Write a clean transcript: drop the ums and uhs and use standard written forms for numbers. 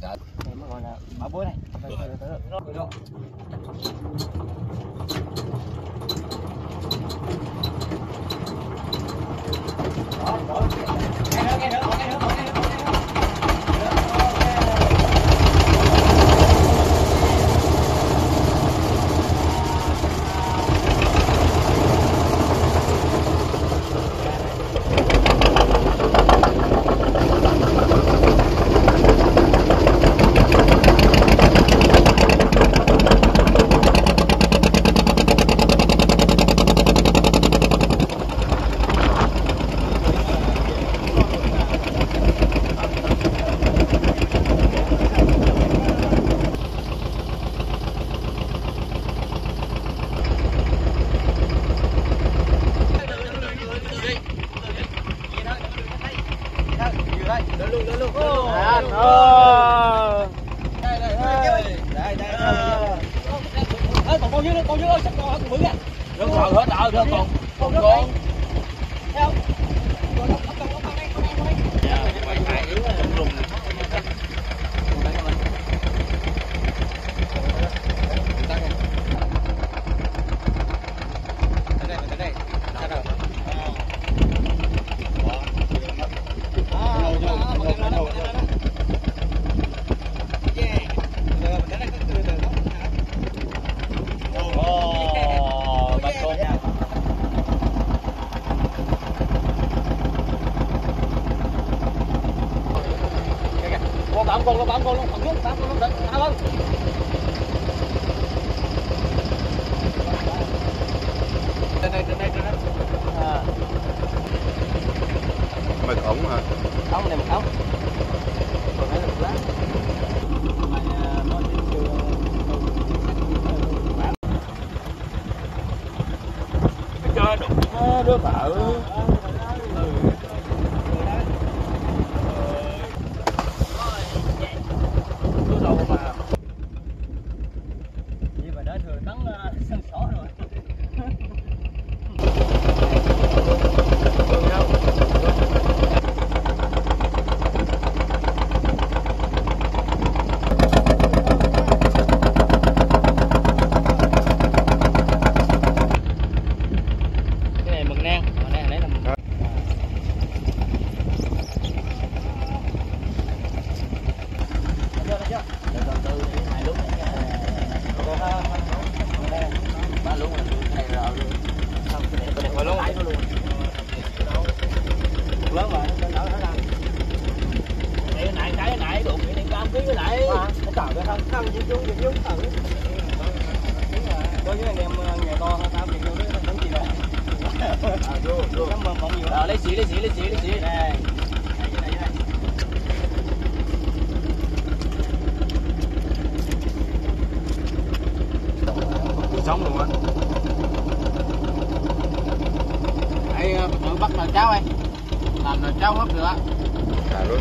Đấy mới gọi là bảo bối này. Con dưới ơi, sắp con bự nha. Được rồi, hết đợi được còn con. Theo. Bám con luôn, bám con luôn, đừng, tháo hơn. Trên đây. À. Mực ống hả? Ống này mực ống. Còn đây là mực lá. Chơi đúng đứa vợ. Lấy xỉ này. Sống luôn á. Đây bắt nồi cháo đây. Làm nồi cháo hấp được á. Luôn.